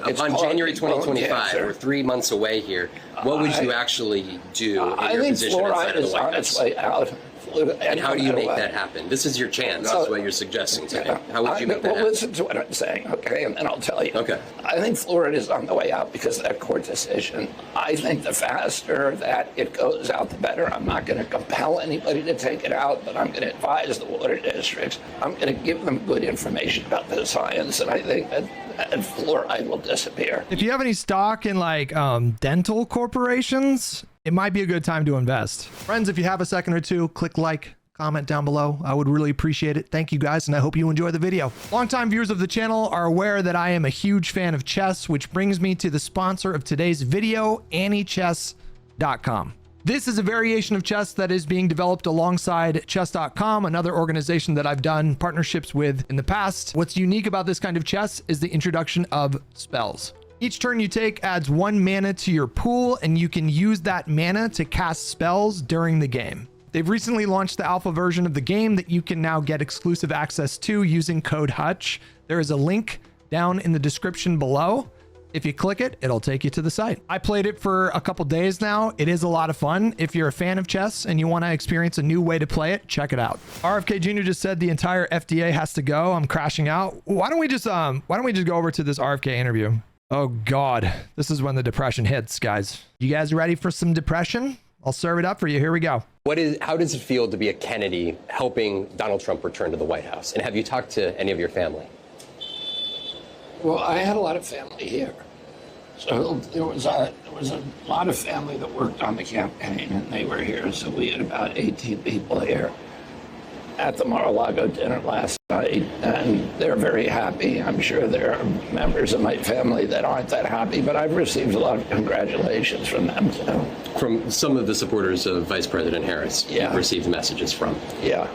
upon January 2025, we're 3 months away here. What would you actually do in your position inside of the White House? Way out. And how do you make that happen? This is your chance. That's what you're suggesting today. How would you make that happen? Listen to what I'm saying, okay, and then I'll tell you. Okay. I think Florida is on the way out because of that court decision. I think the faster that it goes out, the better. I'm not going to compel anybody to take it out, but I'm going to advise the water districts. I'm going to give them good information about the science, and I think that fluoride will disappear. If you have any stock in like dental corporations, it might be a good time to invest. Friends, if you have a second or two, click like, comment down below. I would really appreciate it. Thank you guys, and I hope you enjoy the video. Longtime viewers of the channel are aware that I am a huge fan of chess, which brings me to the sponsor of today's video, AnyChess.com. This is a variation of chess that is being developed alongside chess.com, another organization that I've done partnerships with in the past. What's unique about this kind of chess is the introduction of spells. Each turn you take adds 1 mana to your pool, and you can use that mana to cast spells during the game. They've recently launched the alpha version of the game that you can now get exclusive access to using code Hutch. There is a link down in the description below. If you click it, it'll take you to the site. I played it for a couple days now. It is a lot of fun. If you're a fan of chess and you want to experience a new way to play it, check it out. RFK Jr. just said the entire FDA has to go. I'm crashing out. Why don't we just go over to this RFK interview? Oh God, this is when the depression hits, guys. You guys ready for some depression? I'll serve it up for you. Here we go. How does it feel to be a Kennedy helping Donald Trump return to the White House? And have you talked to any of your family? Well, I had a lot of family here. So there was a lot of family that worked on the campaign, and they were here. So we had about 18 people here at the Mar-a-Lago dinner last night, and they're very happy. I'm sure there are members of my family that aren't that happy, but I've received a lot of congratulations from them too. From some of the supporters of Vice President Harris, yeah. You've received messages from. Yeah.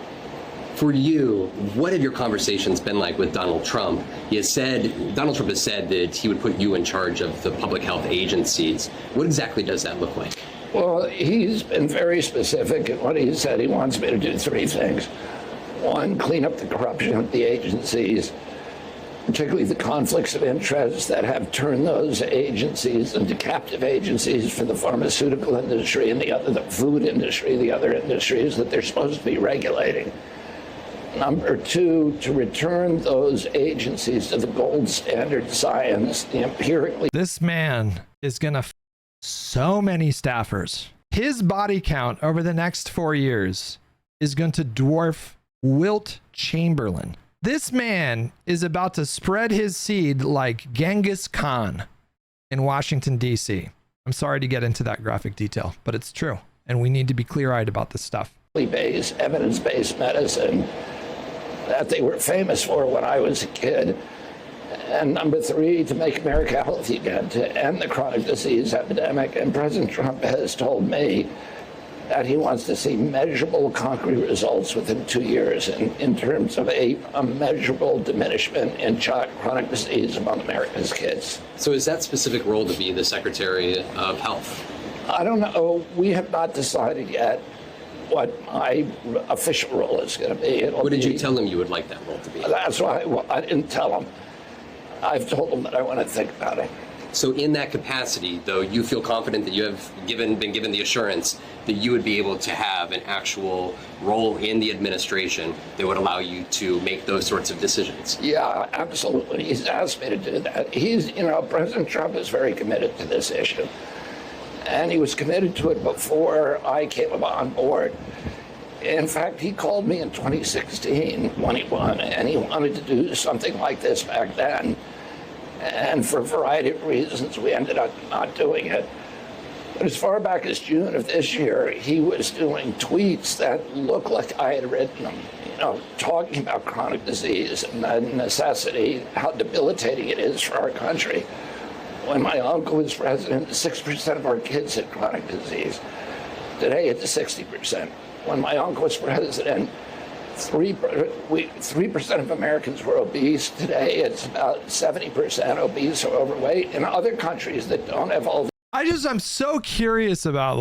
For you, what have your conversations been like with Donald Trump? Donald Trump has said that he would put you in charge of the public health agencies. What exactly does that look like? Well, he's been very specific in what he said. He wants me to do 3 things. 1, clean up the corruption of the agencies, particularly the conflicts of interest that have turned those agencies into captive agencies for the pharmaceutical industry and the food industry, the other industries that they're supposed to be regulating. Number 2, to return those agencies to the gold standard science, the empirically. This man is gonna so many staffers. His body count over the next 4 years is going to dwarf Wilt Chamberlain. This man is about to spread his seed like Genghis Khan in Washington, D.C. I'm sorry to get into that graphic detail, but it's true. And we need to be clear-eyed about this stuff. Evidence-based medicine that they were famous for when I was a kid. And number 3, to make America healthy again, to end the chronic disease epidemic. And President Trump has told me that he wants to see measurable, concrete results within 2 years in terms of a measurable diminishment in chronic disease among America's kids. So is that specific role to be the Secretary of Health? I don't know. We have not decided yet what my official role is going to be. What did you tell him you would like that role to be? That's why I didn't tell him. I've told him that I want to think about it. So in that capacity, though, you feel confident that you have been given the assurance that you would be able to have an actual role in the administration that would allow you to make those sorts of decisions? Yeah, absolutely. He's asked me to do that. President Trump is very committed to this issue. And he was committed to it before I came on board. In fact, he called me in 2016 when he won, and he wanted to do something like this back then. And for a variety of reasons, we ended up not doing it. But as far back as June of this year, he was doing tweets that looked like I had written them, talking about chronic disease and the necessity, how debilitating it is for our country. When my uncle was president, 6% of our kids had chronic disease. Today, it's 60%. When my uncle was president, 3% of Americans were obese. Today, it's about 70% obese or overweight. In other countries that don't have all. I'm so curious about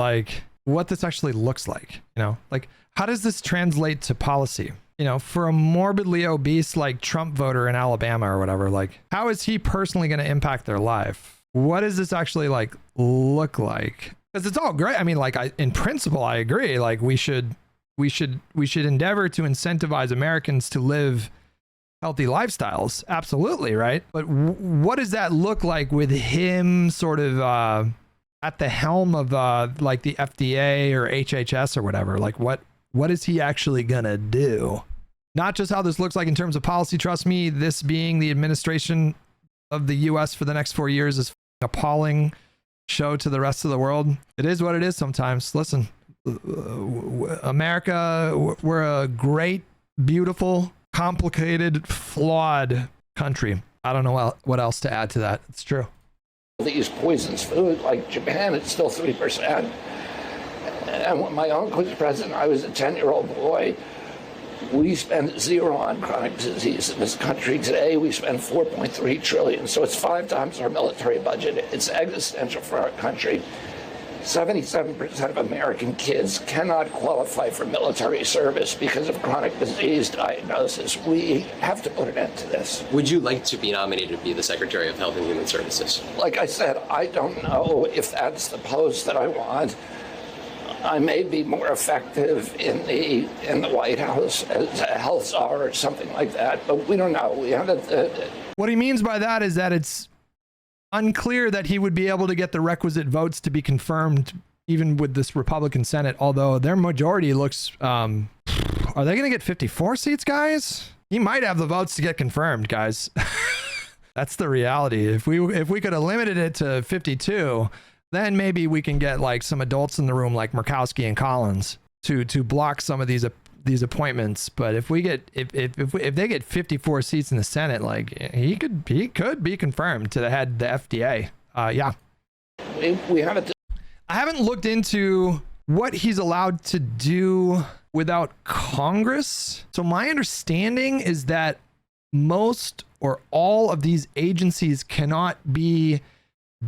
what this actually looks like. How does this translate to policy? you know, for a morbidly obese like Trump voter in Alabama or whatever, like how is he personally going to impact their life? What does this actually like look like? Because it's all great. I mean, like in principle, I agree. Like we should endeavor to incentivize Americans to live healthy lifestyles. Absolutely, right? But what does that look like with him sort of at the helm of like the FDA or HHS or whatever? Like what is he actually gonna do? Not just how this looks like in terms of policy. Trust me, this being the administration of the US for the next 4 years is appalling show to the rest of the world. It is what it is sometimes. Listen, America, we're a great, beautiful, complicated, flawed country. I don't know what else to add to that. It's true. These poisons food, like Japan, it's still 3%. And when my uncle was president, I was a 10-year-old boy. We spend zero on chronic disease in this country. Today, we spend 4.3 trillion. So it's 5 times our military budget. It's existential for our country. 77% of American kids cannot qualify for military service because of chronic disease diagnosis. We have to put an end to this. Would you like to be nominated to be the Secretary of Health and Human Services? Like I said, I don't know if that's the post that I want. I may be more effective in the White House as a health czar or something like that, but we don't know. We haven't. What he means by that is that it's unclear that he would be able to get the requisite votes to be confirmed, even with this Republican Senate. Although their majority looks, are they going to get 54 seats, guys? He might have the votes to get confirmed, guys. That's the reality. If we could have limited it to 52. Then maybe we can get like some adults in the room like Murkowski and Collins to block some of these appointments. But if we get if they get 54 seats in the Senate, like he could be confirmed to the head of the FDA. Yeah. We haven't. I haven't looked into what he's allowed to do without Congress. So my understanding is that most or all of these agencies cannot be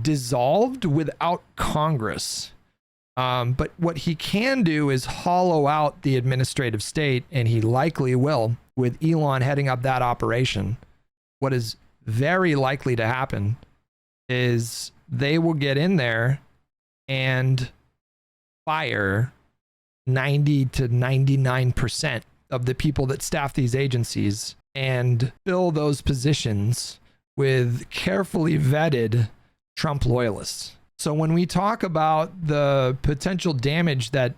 dissolved without Congress. But what he can do is hollow out the administrative state, and he likely will, with Elon heading up that operation. What is very likely to happen is they will get in there and fire 90 to 99% of the people that staff these agencies and fill those positions with carefully vetted Trump loyalists. So when we talk about the potential damage that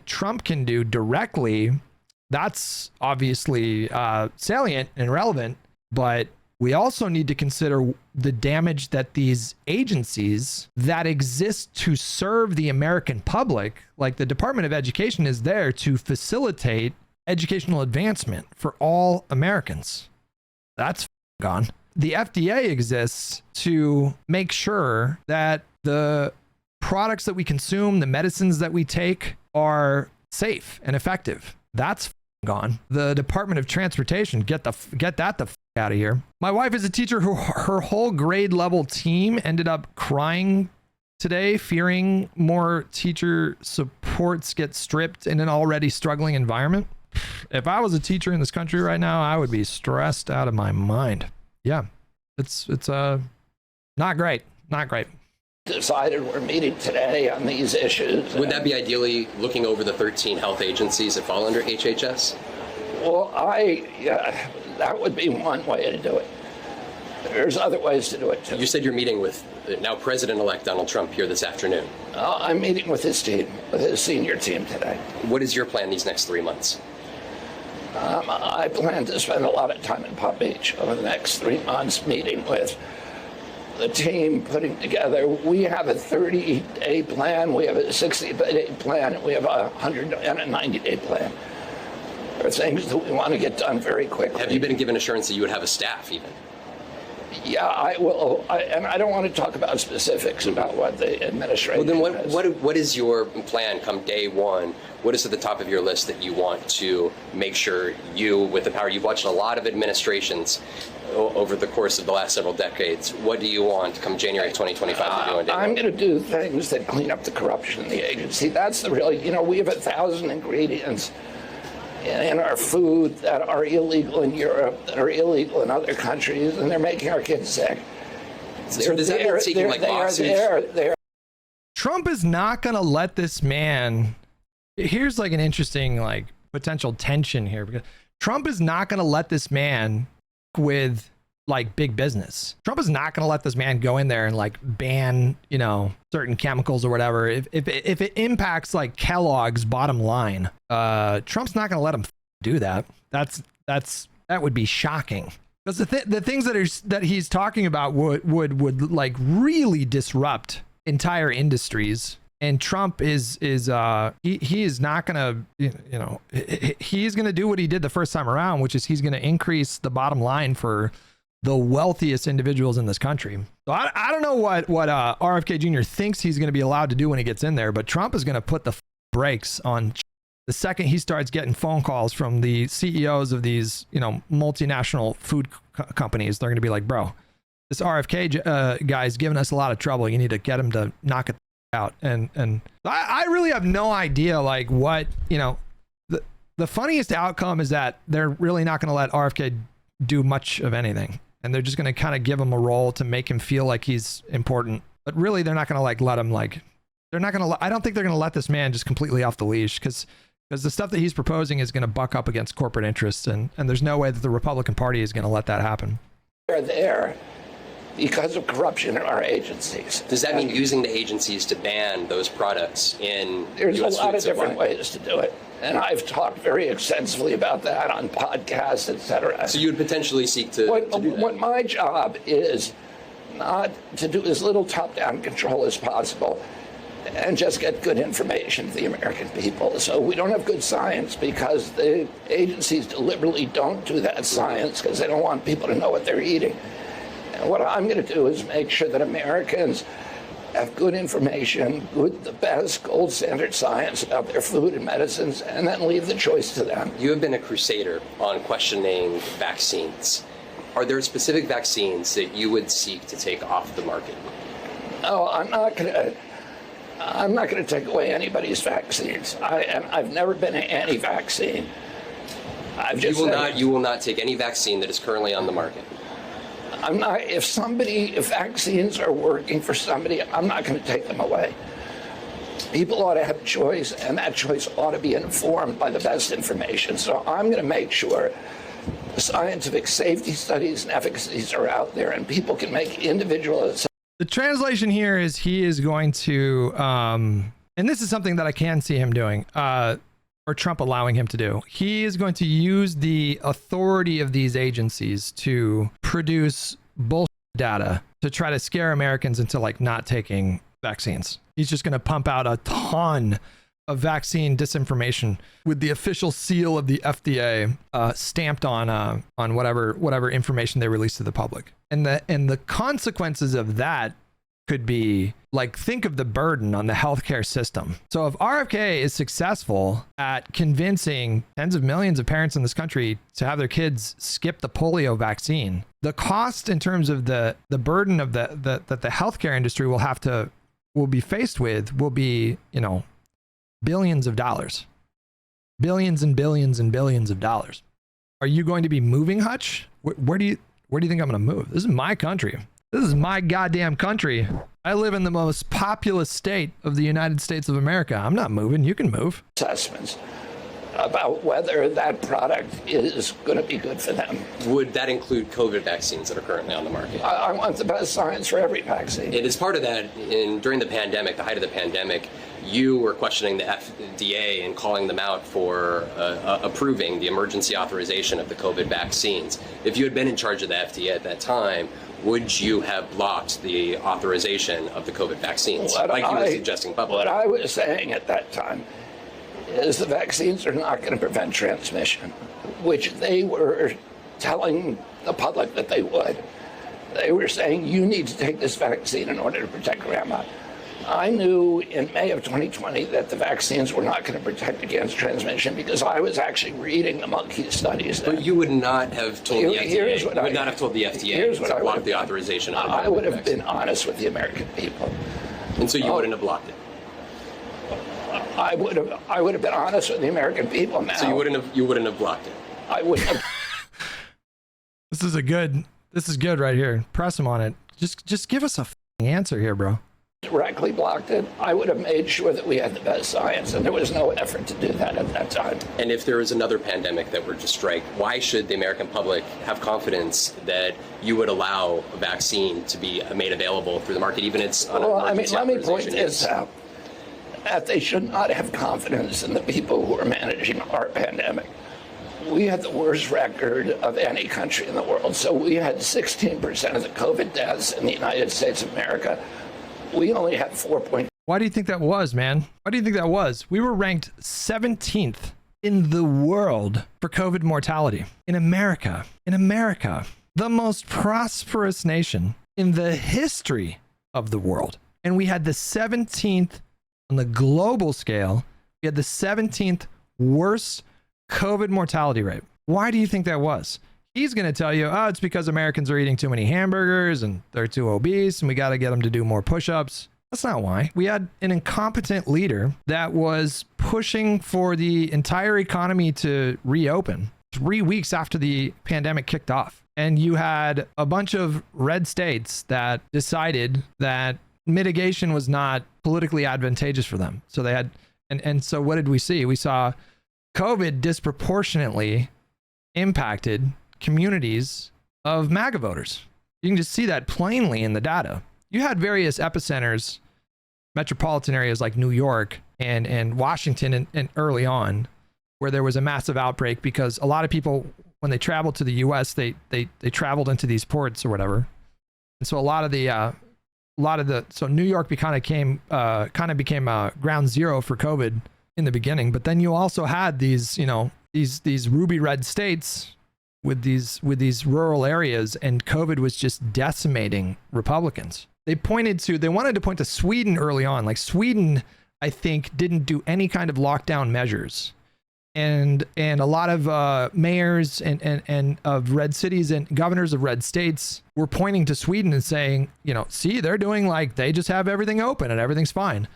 Trump can do directly, that's obviously salient and relevant, but we also need to consider the damage that these agencies that exist to serve the American public, like the Department of Education, is there to facilitate educational advancement for all Americans. That's gone. The FDA exists to make sure that the products that we consume, the medicines that we take, are safe and effective. That's gone. The Department of Transportation, get that the out of here. My wife is a teacher who her whole grade level team ended up crying today, fearing more teacher supports get stripped in an already struggling environment. If I was a teacher in this country right now, I would be stressed out of my mind. Yeah, it's not great. Decided we're meeting today on these issues. Would that be ideally looking over the 13 health agencies that fall under HHS? Well, that would be one way to do it. There's other ways to do it too. You said you're meeting with now President-elect Donald Trump here this afternoon. I'm meeting with his team, with his senior team today. What is your plan these next 3 months? I plan to spend a lot of time in Palm Beach over the next 3 months meeting with the team, putting together. We have a 30-day plan, we have a 60-day plan, and we have a 190-day plan. There are things that we want to get done very quickly. Have you been given assurance that you would have a staff even? Yeah, I will. And I don't want to talk about specifics about what the administration Well, then what is your plan come day one? What is at the top of your list that you want to make sure you, with the power, you've watched a lot of administrations over the course of the last several decades. What do you want come January 2025 to do on day one? I'm going to do things that clean up the corruption in the agency. That's the really, we have 1,000 ingredients in our food that are illegal in Europe, that are illegal in other countries, and they're making our kids sick. So does that mean seeking like lawsuits? Trump is not going to let this man. Here's like an interesting like potential tension here, because Trump is not going to let this man with like big business. Trump is not going to let this man go in there and like ban, you know, certain chemicals or whatever. If it impacts like Kellogg's bottom line, Trump's not going to let him do that. That would be shocking. Because the things that he's talking about would like really disrupt entire industries. And Trump he is not gonna, you know, he's gonna do what he did the first time around, which is he's gonna increase the bottom line for the wealthiest individuals in this country. So I don't know what RFK Jr. thinks he's gonna be allowed to do when he gets in there, but Trump is gonna put the brakes on the second he starts getting phone calls from the CEOs of these, you know, multinational food companies. They're gonna be like, bro, this RFK guy's giving us a lot of trouble. You need to get him to knock it out. And I really have no idea like what, you know, the funniest outcome is that they're really not going to let RFK do much of anything, and they're just going to kind of give him a role to make him feel like he's important, but really they're not going to like let him like, they're not going to, I don't think they're going to let this man just completely off the leash, because the stuff that he's proposing is going to buck up against corporate interests, and there's no way that the Republican Party is going to let that happen. They're there because of corruption in our agencies. Does that mean using the agencies to ban those products in There's US a lot food of different supply? ways to do it. And I've talked very extensively about that on podcasts, etc. So you would potentially seek to do that? What my job is not to do as little top-down control as possible and just get good information to the American people. So we don't have good science because the agencies deliberately don't do that science because they don't want people to know what they're eating. And what I'm going to do is make sure that Americans have good information, the best gold standard science about their food and medicines, and then leave the choice to them. You have been a crusader on questioning vaccines. Are there specific vaccines that you would seek to take off the market? No, I'm not going to take away anybody's vaccines. I've never been anti-vaccine. You will not take any vaccine that is currently on the market. I'm not. If vaccines are working for somebody, I'm not going to take them away. People ought to have a choice, and that choice ought to be informed by the best information. So I'm going to make sure the scientific safety studies and efficacies are out there, and people can make individual. The translation here is he is going to, and this is something that I can see him doing, or Trump allowing him to do. He is going to use the authority of these agencies to produce bullshit data to try to scare Americans into like not taking vaccines. He's just going to pump out a ton of vaccine disinformation with the official seal of the FDA stamped on whatever information they release to the public. And the consequences of that could be like, think of the burden on the healthcare system. So if RFK is successful at convincing tens of millions of parents in this country to have their kids skip the polio vaccine, the cost in terms of the burden of that the healthcare industry will be faced with will be, you know, billions of dollars, billions and billions and billions of dollars. Are you going to be moving, Hutch? Where do you think I'm going to move? This is my country. This is my goddamn country. I live in the most populous state of the United States of America. I'm not moving. You can move. Assessments about whether that product is going to be good for them. Would that include COVID vaccines that are currently on the market? I want the best science for every vaccine. It is part of that. During the pandemic, the height of the pandemic, you were questioning the FDA and calling them out for approving the emergency authorization of the COVID vaccines. If you had been in charge of the FDA at that time, would you have blocked the authorization of the COVID vaccines, like you were suggesting publicly? What I was saying at that time is the vaccines are not going to prevent transmission, which they were telling the public that they would. They were saying, you need to take this vaccine in order to protect grandma. I knew in May of 2020 that the vaccines were not going to protect against transmission because I was actually reading the monkey studies. But you would not have told the FDA. You would not have told the FDA to block the authorization of the I would have vaccine. been honest with the American people. And so you wouldn't have blocked it. I would have been honest with the American people now. So you wouldn't have blocked it. I wouldn't have. This is good right here. Press him on it. Just give us a answer here, bro. Directly blocked it. I would have made sure that we had the best science, and there was no effort to do that at that time. And if there is another pandemic that were to strike, why should the American public have confidence that you would allow a vaccine to be made available through the market, even it's on Well, I mean, let me point authorization this use? out. That they should not have confidence in the people who are managing our pandemic. We had the worst record of any country in the world. So we had 16% of the COVID deaths in the United States of America. We only had 4. Why do you think that was, man? Why do you think that was? We were ranked 17th in the world for COVID mortality. In America, the most prosperous nation in the history of the world. And we had the 17th on the global scale. We had the 17th worst COVID mortality rate. Why do you think that was? He's going to tell you, oh, it's because Americans are eating too many hamburgers and they're too obese and we got to get them to do more push-ups. That's not why. We had an incompetent leader that was pushing for the entire economy to reopen 3 weeks after the pandemic kicked off. And you had a bunch of red states that decided that mitigation was not politically advantageous for them. So they had, and so what did we see? We saw COVID disproportionately impacted communities of MAGA voters. You can just see that plainly in the data. You had various epicenters, metropolitan areas like New York and Washington and early on, where there was a massive outbreak because a lot of people, when they traveled to the US, they traveled into these ports or whatever. And so so New York became ground zero for COVID in the beginning. But then you also had these, these ruby red states with these rural areas, and COVID was just decimating Republicans. They wanted to point to Sweden early on. Like Sweden, I think, didn't do any kind of lockdown measures. And a lot of mayors and of red cities and governors of red states were pointing to Sweden and saying, see, they're doing like they just have everything open and everything's fine.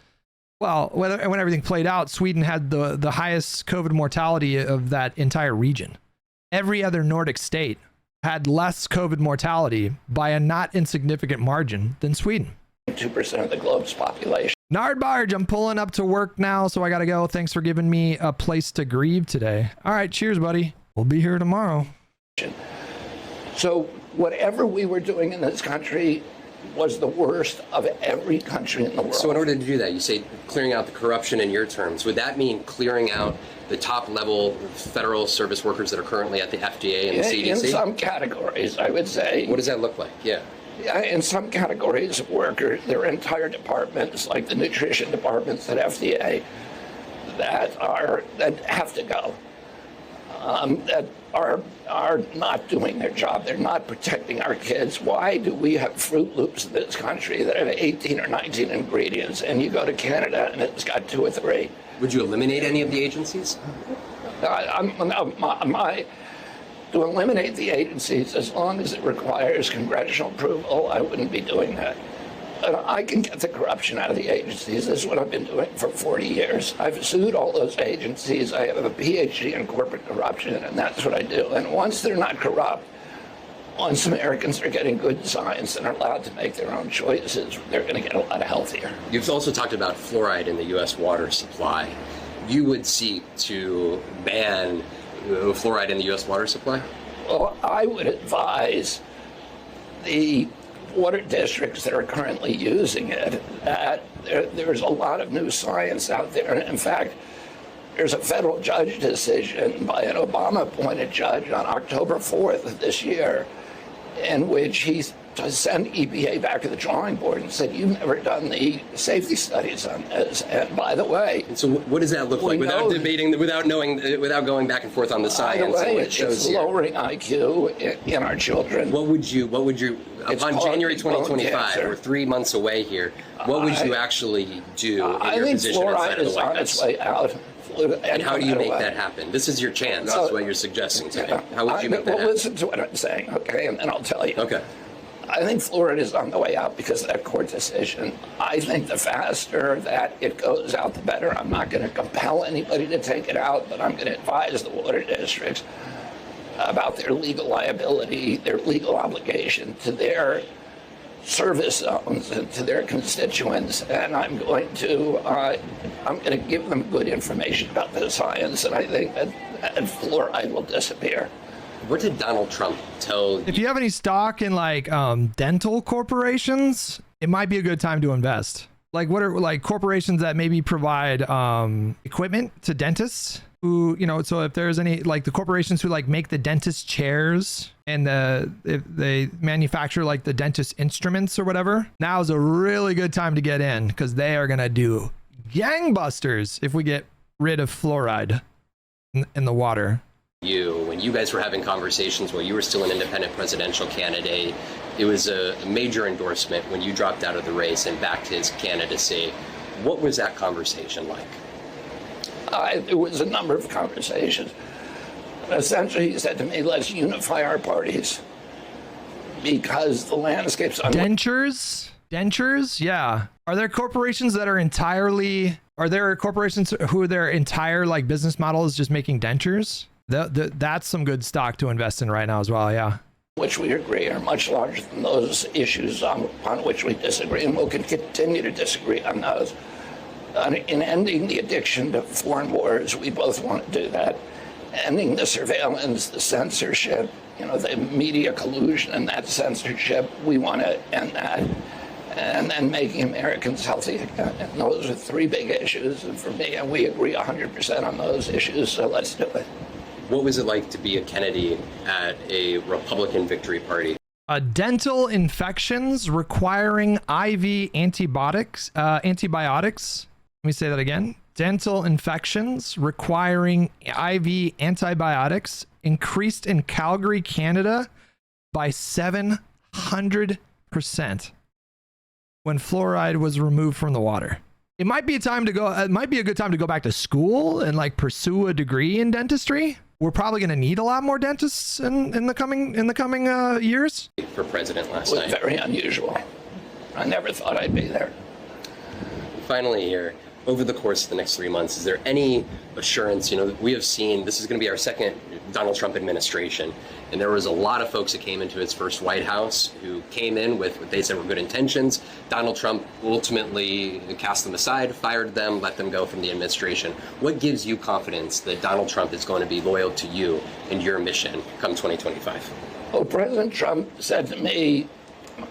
Well, when everything played out, Sweden had the highest COVID mortality of that entire region. Every other Nordic state had less COVID mortality by a not insignificant margin than Sweden. 2% of the globe's population. Nard Barge, I'm pulling up to work now, so I gotta go. Thanks for giving me a place to grieve today. All right, cheers, buddy. We'll be here tomorrow. So whatever we were doing in this country was the worst of every country in the world. So in order to do that, you say clearing out the corruption in your terms. Would that mean clearing out the top level federal service workers that are currently at the FDA and the CDC? In some categories, I would say. What does that look like? Yeah. In some categories of workers, there are entire departments, like the nutrition departments at FDA, that have to go. That are not doing their job. They're not protecting our kids. Why do we have Fruit Loops in this country that have 18 or 19 ingredients, and you go to Canada and it's got 2 or 3? Would you eliminate any of the agencies? To eliminate the agencies, as long as it requires congressional approval, I wouldn't be doing that. I can get the corruption out of the agencies. This is what I've been doing for 40 years. I've sued all those agencies. I have a PhD in corporate corruption, and that's what I do. And once they're not corrupt, once Americans are getting good science and are allowed to make their own choices, they're going to get a lot healthier. You've also talked about fluoride in the U.S. water supply. You would seek to ban fluoride in the U.S. water supply? Well, I would advise the water districts that are currently using it that there's a lot of new science out there. And in fact, there's a federal judge decision by an Obama-appointed judge on October 4th of this year in which he sent EPA back to the drawing board and said, you've never done the safety studies on this. And by the way... And so what does that look like without debating, without going back and forth on the science? By the way, and what it shows it's here? lowering IQ in our children. What would you, upon January 2025, we're 3 months away here, what would you actually do in your position inside of the White House? I think fluoride is on its way out. And how do you make that happen? This is your chance, is what you're suggesting to me. How would you make that happen? Listen to what I'm saying, okay, and then I'll tell you. Okay. I think Florida is on the way out because of that court decision. I think the faster that it goes out, the better. I'm not going to compel anybody to take it out, but I'm going to advise the water districts about their legal liability, their legal obligation to their service zones and to their constituents. And I'm going to give them good information about the science, and I think that fluoride will disappear. What did Donald Trump tell If you have any stock in like dental corporations, it might be a good time to invest. Like what are like corporations that maybe provide equipment to dentists who, you know, so if there's any like the corporations who like make the dentist chairs and if they manufacture like the dentist instruments or whatever, now is a really good time to get in because they are going to do gangbusters if we get rid of fluoride in the water. you when you guys were having conversations while you were still an independent presidential candidate? It was a major endorsement when you dropped out of the race and backed his candidacy. What was that conversation like? There was a number of conversations. Essentially, he said to me, let's unify our parties because the landscape's... Dentures? Yeah. Are there corporations that are entirely... Are there corporations who their entire like business model is just making dentures? That's some good stock to invest in right now as well, yeah. Which we agree are much larger than those issues on which we disagree, and we'll continue to disagree on those. In ending the addiction to foreign wars, we both want to do that. Ending the surveillance, the censorship, the media collusion and that censorship, we want to end that. And then making Americans healthy again. And those are three big issues. And for me, and we agree 100% on those issues, so let's do it. What was it like to be a Kennedy at a Republican victory party? Dental infections requiring IV antibiotics. Let me say that again. Dental infections requiring IV antibiotics increased in Calgary, Canada by 700% when fluoride was removed from the water. It might be a time to go. It might be a good time to go back to school and like pursue a degree in dentistry. We're probably going to need a lot more dentists in the coming years. For president last It was night. very unusual. I never thought I'd be there. Finally here, over the course of the next 3 months, is there any assurance, we have seen this is going to be our second Donald Trump administration, and there was a lot of folks that came into his first White House who came in with what they said were good intentions. Donald Trump ultimately cast them aside, fired them, let them go from the administration. What gives you confidence that Donald Trump is going to be loyal to you and your mission come 2025? Well, President Trump said to me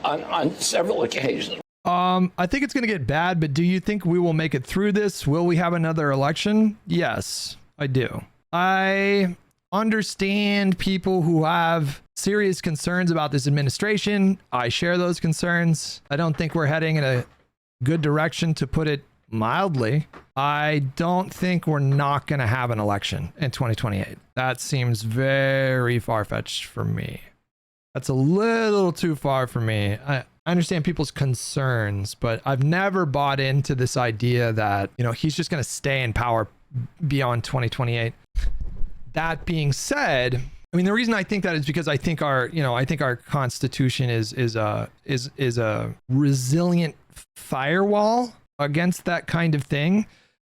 on several occasions, I think it's going to get bad, but do you think we will make it through this? Will we have another election? Yes, I do. I understand people who have serious concerns about this administration. I share those concerns. I don't think we're heading in a good direction, to put it mildly. I don't think we're not going to have an election in 2028. That seems very far-fetched for me. That's a little too far for me. I understand people's concerns, but I've never bought into this idea that, he's just going to stay in power beyond 2028. That being said, the reason I think that is because I think our Constitution is a resilient firewall against that kind of thing.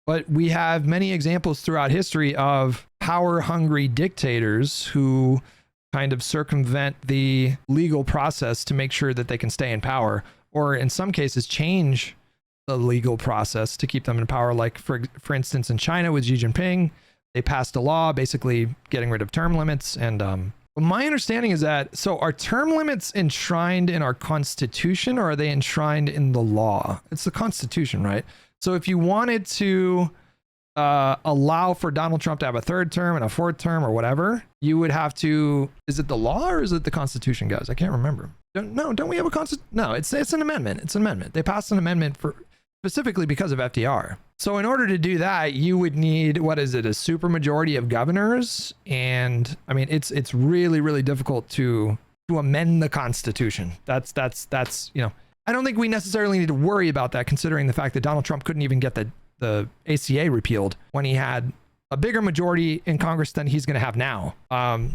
But we have many examples throughout history of power-hungry dictators who kind of circumvent the legal process to make sure that they can stay in power, or in some cases change the legal process to keep them in power. Like for instance, in China with Xi Jinping, they passed a law basically getting rid of term limits. And my understanding is that, so are term limits enshrined in our Constitution, or are they enshrined in the law? It's the Constitution, right? So if you wanted to allow for Donald Trump to have a third term and a fourth term or whatever, you would have to, is it the law or is it the Constitution, guys? I can't remember. Don't we have a Constitution? No, it's an amendment. It's an amendment. They passed an amendment for specifically because of FDR. So in order to do that, you would need, a supermajority of governors. And it's really, really difficult to amend the Constitution. That's I don't think we necessarily need to worry about that, considering the fact that Donald Trump couldn't even get the ACA repealed when he had a bigger majority in Congress than he's going to have now.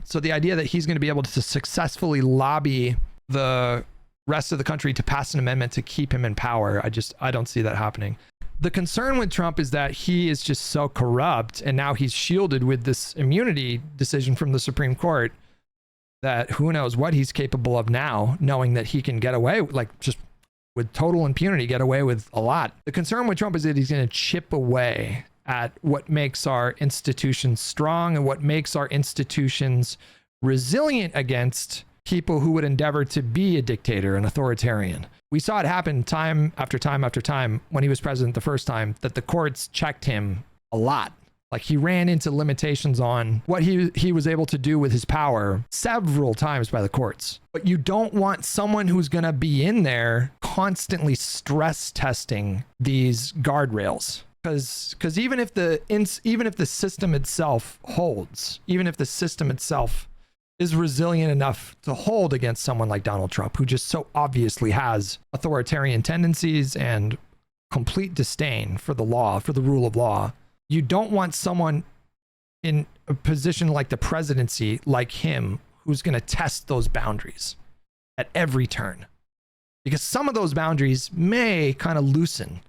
So the idea that he's going to be able to successfully lobby the rest of the country to pass an amendment to keep him in power. I don't see that happening. The concern with Trump is that he is just so corrupt, and now he's shielded with this immunity decision from the Supreme Court that who knows what he's capable of now, knowing that he can get away, like just with total impunity, get away with a lot. The concern with Trump is that he's going to chip away at what makes our institutions strong and what makes our institutions resilient against people who would endeavor to be a dictator, an authoritarian. We saw it happen time after time after time when he was president the first time, that the courts checked him a lot. Like he ran into limitations on what he was able to do with his power several times by the courts. But you don't want someone who's going to be in there constantly stress testing these guardrails. Because even if the system itself holds, even if the system itself is resilient enough to hold against someone like Donald Trump, who just so obviously has authoritarian tendencies and complete disdain for the law, for the rule of law, you don't want someone in a position like the presidency, like him, who's going to test those boundaries at every turn. Because some of those boundaries may kind of loosen.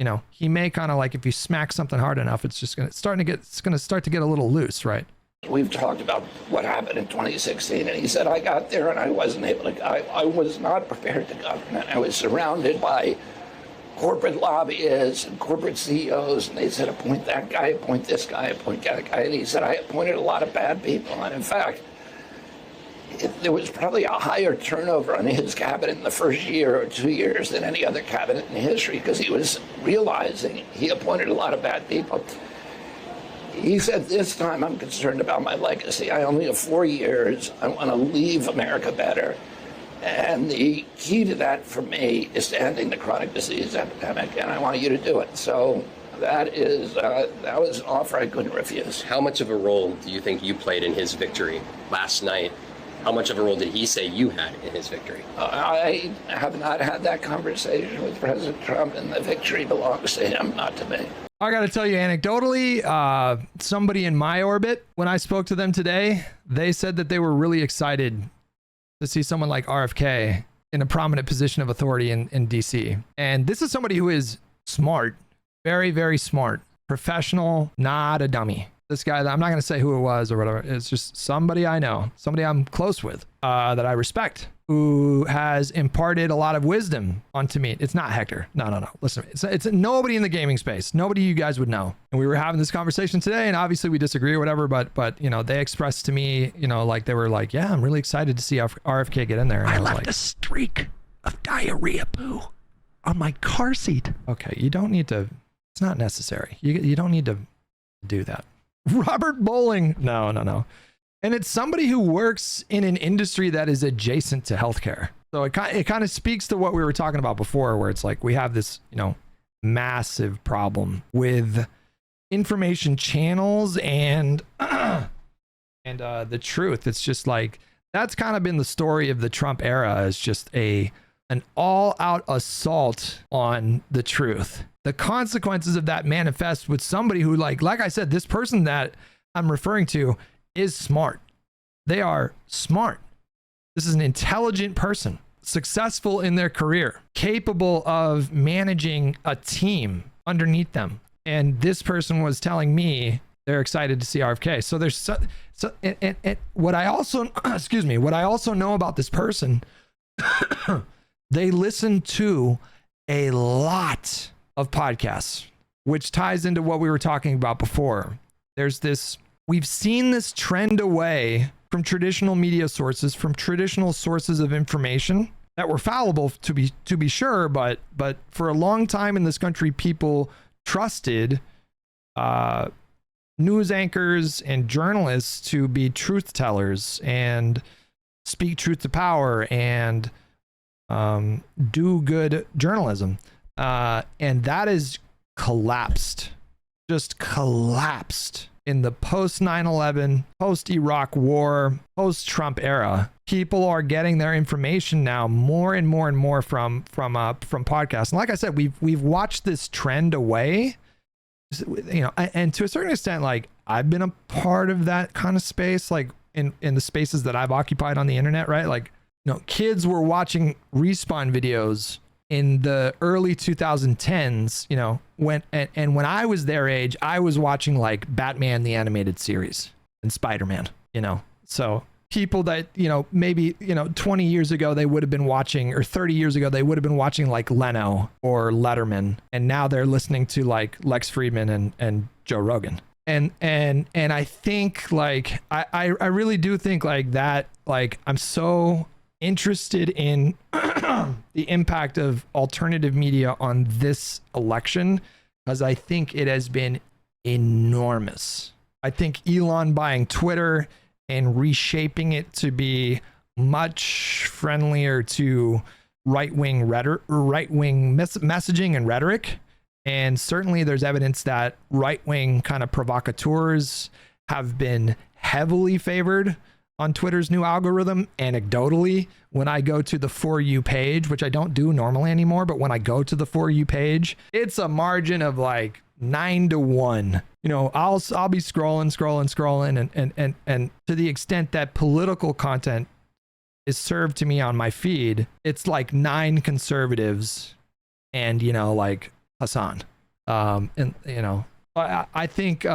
You know, he may kind of, like, if you smack something hard enough, it's just going to start to get a little loose, right? We've talked about what happened in 2016, and he said, I got there and I wasn't able to, I was not prepared to govern. I was surrounded by corporate lobbyists and corporate CEOs, and they said, appoint that guy, appoint this guy, appoint that guy. And he said, I appointed a lot of bad people. And in fact, there was probably a higher turnover on his cabinet in the first year or 2 years than any other cabinet in history, because he was realizing he appointed a lot of bad people. He said, this time I'm concerned about my legacy. I only have 4 years. I want to leave America better. And the key to that for me is ending the chronic disease epidemic, and I want you to do it. So that was an offer I couldn't refuse. How much of a role do you think you played in his victory last night? How much of a role did he say you had in his victory? I have not had that conversation with President Trump, and the victory belongs to him, not to me. I got to tell you anecdotally, somebody in my orbit, when I spoke to them today, they said that they were really excited to see someone like RFK in a prominent position of authority in DC. And this is somebody who is smart, very, very smart, professional, not a dummy. This guy, I'm not going to say who it was or whatever. It's just somebody I know, somebody I'm close with, that I respect, who has imparted a lot of wisdom onto me. It's not Hector. No. Listen, it's nobody in the gaming space. Nobody you guys would know. And we were having this conversation today, and obviously we disagree or whatever, but you know, they expressed to me, you know, like they were like, yeah, I'm really excited to see RFK get in there. And I was left like, a streak of diarrhea poo on my car seat. okay, you don't need to, it's not necessary. You don't need to do that. Robert Bowling. No. And it's somebody who works in an industry that is adjacent to healthcare. So it kind of speaks to what we were talking about before, where it's like we have this, you know, massive problem with information channels and the truth. It's just like, that's kind of been the story of the Trump era, is just an all-out assault on the truth. The consequences of that manifest with somebody who, like I said, this person that I'm referring to is smart. They are smart. This is an intelligent person, successful in their career, capable of managing a team underneath them. And this person was telling me they're excited to see RFK. So there's and what I also, excuse me, what I also know about this person, they listen to a lot of podcasts, which ties into what we were talking about before. We've seen this trend away from traditional media sources, from traditional sources of information that were fallible to be sure, but for a long time in this country, people trusted news anchors and journalists to be truth tellers and speak truth to power and do good journalism. And that is collapsed, just collapsed in the post 9/11, post Iraq war, post Trump era. People are getting their information now more and more and more from podcasts. And like I said, we've watched this trend away, you know, and to a certain extent, like I've been a part of that kind of space, like in the spaces that I've occupied on the internet, right? Like kids were watching Respawn videos in the early 2010s, when I was their age, I was watching like Batman the animated series and Spider-Man, So people that, maybe, 20 years ago they would have been watching, or 30 years ago they would have been watching like Leno or Letterman, and now they're listening to like Lex Friedman and Joe Rogan. And I think like I really do think like that, like I'm so interested in the impact of alternative media on this election, because I think it has been enormous. I think Elon buying Twitter and reshaping it to be much friendlier to right-wing messaging and rhetoric. And certainly there's evidence that right-wing kind of provocateurs have been heavily favored on Twitter's new algorithm. Anecdotally, when I go to the For You page, which I don't do normally anymore, but when I go to the For You page, it's a margin of like 9-1. I'll be scrolling, and to the extent that political content is served to me on my feed, it's like 9 conservatives and like Hassan. I think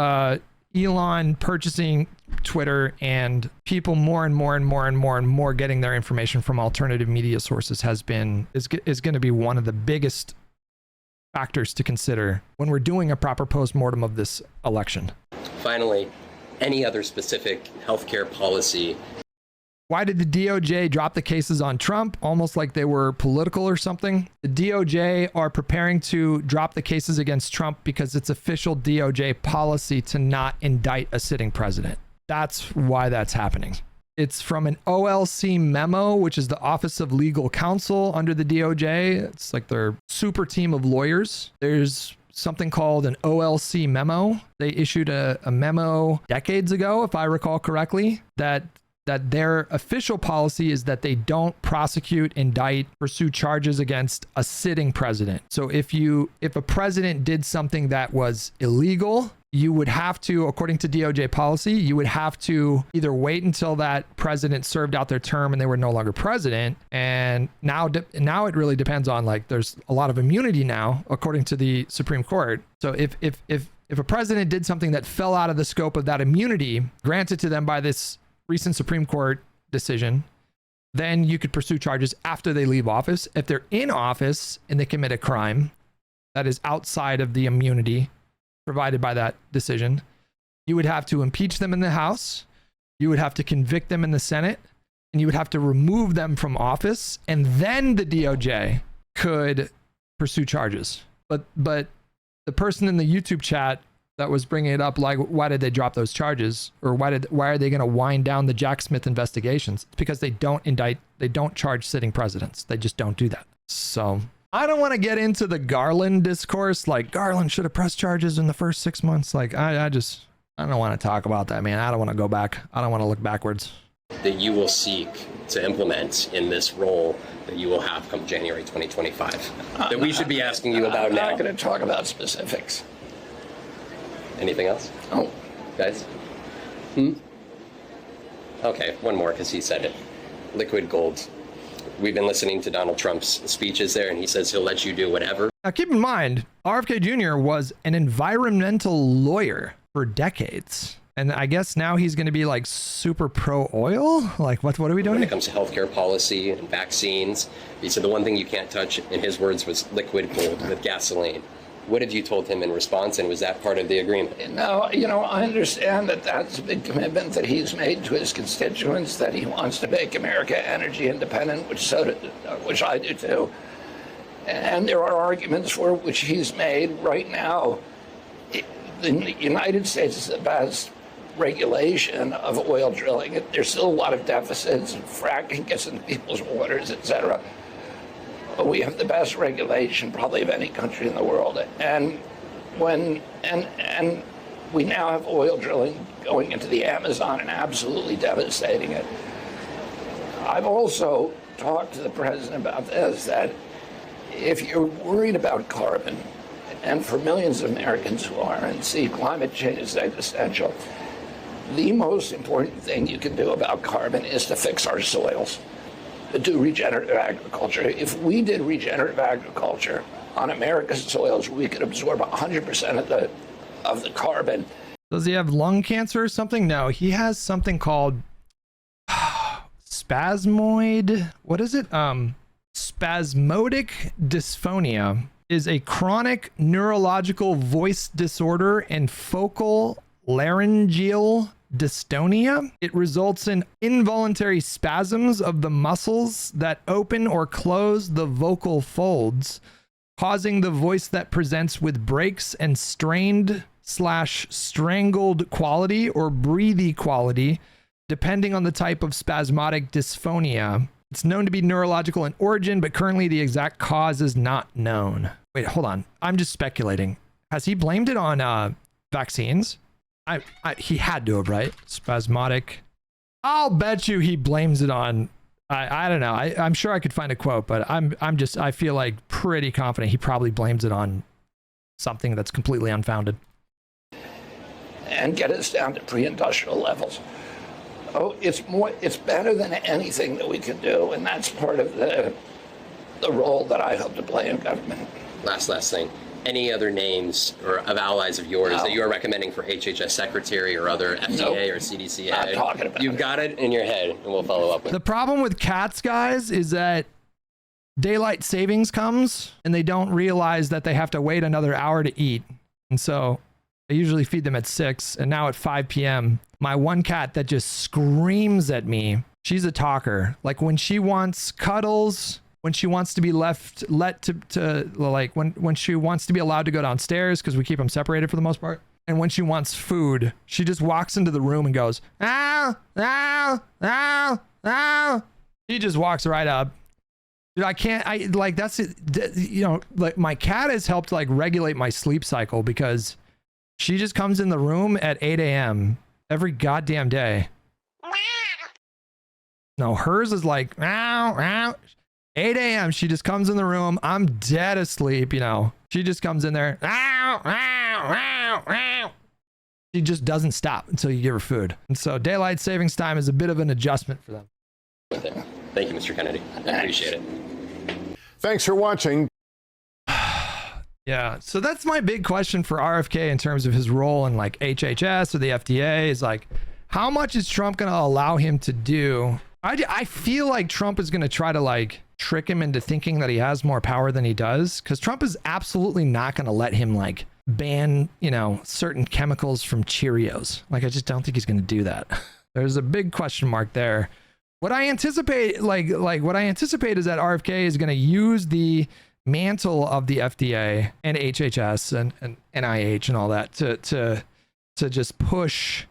Elon purchasing Twitter and people more and more getting their information from alternative media sources is going to be one of the biggest factors to consider when we're doing a proper post-mortem of this election. Finally, any other specific healthcare policy? Why did the DOJ drop the cases on Trump? Almost like they were political or something. The DOJ are preparing to drop the cases against Trump because it's official DOJ policy to not indict a sitting president. That's why that's happening. It's from an OLC memo, which is the Office of Legal Counsel under the DOJ. It's like their super team of lawyers. There's something called an OLC memo. They issued a memo decades ago, if I recall correctly, that their official policy is that they don't prosecute, indict, pursue charges against a sitting president. So if a president did something that was illegal, you would have to, according to DOJ policy, you would have to either wait until that president served out their term and they were no longer president. And now it really depends on, like, there's a lot of immunity now, according to the Supreme Court. So if a president did something that fell out of the scope of that immunity granted to them by this recent Supreme Court decision, then you could pursue charges after they leave office. If they're in office and they commit a crime that is outside of the immunity provided by that decision, you would have to impeach them in the House, you would have to convict them in the Senate, and you would have to remove them from office, and then the DOJ could pursue charges. But the person in the YouTube chat that was bringing it up, like, why did they drop those charges, or why are they going to wind down the Jack Smith investigations? It's because they don't indict, they don't charge sitting presidents. They just don't do that. So I don't want to get into the Garland discourse, like Garland should have pressed charges in the first 6 months. Like, I don't want to talk about that, man. I don't want to go back. I don't want to look backwards. That you will seek to implement in this role that you will have come January 2025 that we should be asking you about now? I'm not going to talk about specifics. Anything else? Oh. Guys? Okay, one more, because he said it. Liquid gold. We've been listening to Donald Trump's speeches there, and he says he'll let you do whatever. Now, keep in mind, RFK Jr. was an environmental lawyer for decades. And I guess now he's going to be like super pro oil? Like, what are we doing? When it comes to healthcare policy and vaccines, he said the one thing you can't touch, in his words, was liquid gold with gasoline. What have you told him in response, and was that part of the agreement? No, I understand that that's a big commitment that he's made to his constituents, that he wants to make America energy independent, which I do too. And there are arguments for which he's made right now. The United States is the best regulation of oil drilling. There's still a lot of deficits, fracking gets into people's waters, etc. But we have the best regulation probably of any country in the world. And we now have oil drilling going into the Amazon and absolutely devastating it. I've also talked to the president about this, that if you're worried about carbon, and for millions of Americans who are and see climate change as existential, the most important thing you can do about carbon is to fix our soils. do regenerative agriculture. If we did regenerative agriculture on America's soils, we could absorb 100% of the carbon. Does he have lung cancer or something? No, he has something called spasmoid. What is it? Spasmodic dysphonia is a chronic neurological voice disorder and focal laryngeal dystonia. It results in involuntary spasms of the muscles that open or close the vocal folds, causing the voice that presents with breaks and strained/strangled quality or breathy quality, depending on the type of spasmodic dysphonia. It's known to be neurological in origin, but currently the exact cause is not known. Wait, hold on. I'm just speculating. Has he blamed it on vaccines? He had to have, right? Spasmodic. I'll bet you he blames it on. I don't know. I'm sure I could find a quote, but I feel like pretty confident he probably blames it on something that's completely unfounded. And get us down to pre-industrial levels. Oh, it's better than anything that we can do, and that's part of the role that I hope to play in government. Last thing. Any other names or of allies of yours that you are recommending for HHS secretary or other FDA or CDC? Not talking about You've got it in your head, and we'll follow up with it. The problem with cats, guys, is that daylight savings comes and they don't realize that they have to wait another hour to eat. And so I usually feed them at 6, and now at 5 p.m., my one cat that just screams at me, she's a talker. Like when she wants cuddles, when she wants to be when she wants to be allowed to go downstairs because we keep them separated for the most part. And when she wants food, she just walks into the room and goes, ow, ow, ow, ow. She just walks right up. Dude, that's it. Like my cat has helped like regulate my sleep cycle because she just comes in the room at 8 a.m. every goddamn day. No, hers is like, ow, ow. 8 a.m. She just comes in the room. I'm dead asleep, She just comes in there. Ow, ow, ow, ow. She just doesn't stop until you give her food. And so daylight savings time is a bit of an adjustment for them. Thank you, Mr. Kennedy. I appreciate it. Thanks for watching. Yeah, so that's my big question for RFK in terms of his role in like HHS or the FDA is like, how much is Trump going to allow him to do? I feel like Trump is going to try to like trick him into thinking that he has more power than he does, because Trump is absolutely not going to let him like ban, certain chemicals from Cheerios. Like, I just don't think he's going to do that. There's a big question mark there. What I anticipate, what I anticipate is that RFK is going to use the mantle of the FDA and HHS and NIH and all that to just push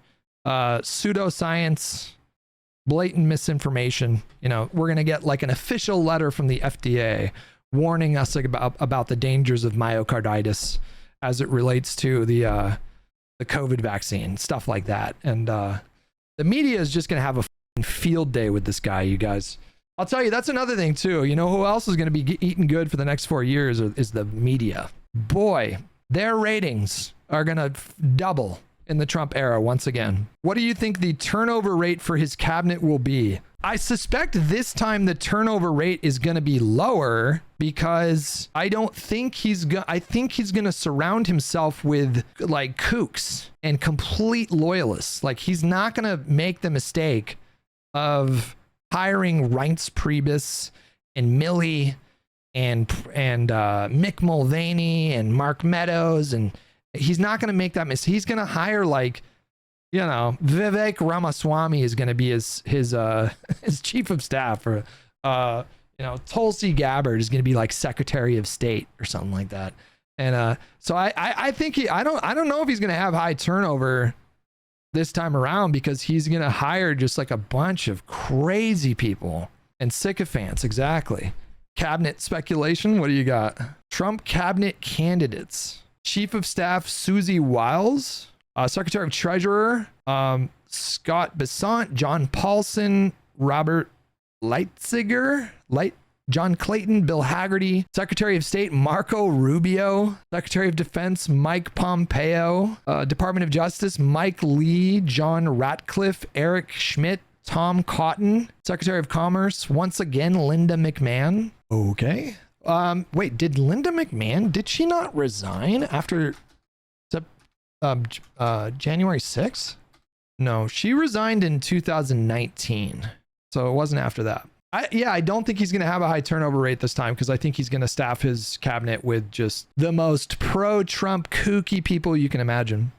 pseudoscience, blatant misinformation. We're going to get like an official letter from the FDA warning us about the dangers of myocarditis as it relates to the COVID vaccine, stuff like that. And the media is just going to have a field day with this guy, you guys. I'll tell you, that's another thing too. Who else is going to be eating good for the next 4 years is the media. Boy, their ratings are going to double in the Trump era once again. What do you think the turnover rate for his cabinet will be? I suspect this time the turnover rate is going to be lower because I think he's going to surround himself with like kooks and complete loyalists. Like, he's not going to make the mistake of hiring Reince Priebus and Milley and Mick Mulvaney and Mark Meadows, and he's not going to make that mistake. He's going to hire Vivek Ramaswamy is going to be his chief of staff, or Tulsi Gabbard is going to be like Secretary of State or something like that. And so I think I don't know if he's going to have high turnover this time around, because he's going to hire just like a bunch of crazy people and sycophants. Exactly. Cabinet speculation. What do you got? Trump cabinet candidates. Chief of Staff Susie Wiles, Secretary of Treasurer Scott Bessent, John Paulson, Robert Lighthizer, John Clayton, Bill Hagerty, Secretary of State Marco Rubio, Secretary of Defense Mike Pompeo, Department of Justice Mike Lee, John Ratcliffe, Eric Schmidt, Tom Cotton, Secretary of Commerce. Once again, Linda McMahon. Okay. Wait, did Linda McMahon, did she not resign after January 6th? No, she resigned in 2019. So it wasn't after that. I don't think he's going to have a high turnover rate this time because I think he's going to staff his cabinet with just the most pro-Trump kooky people you can imagine.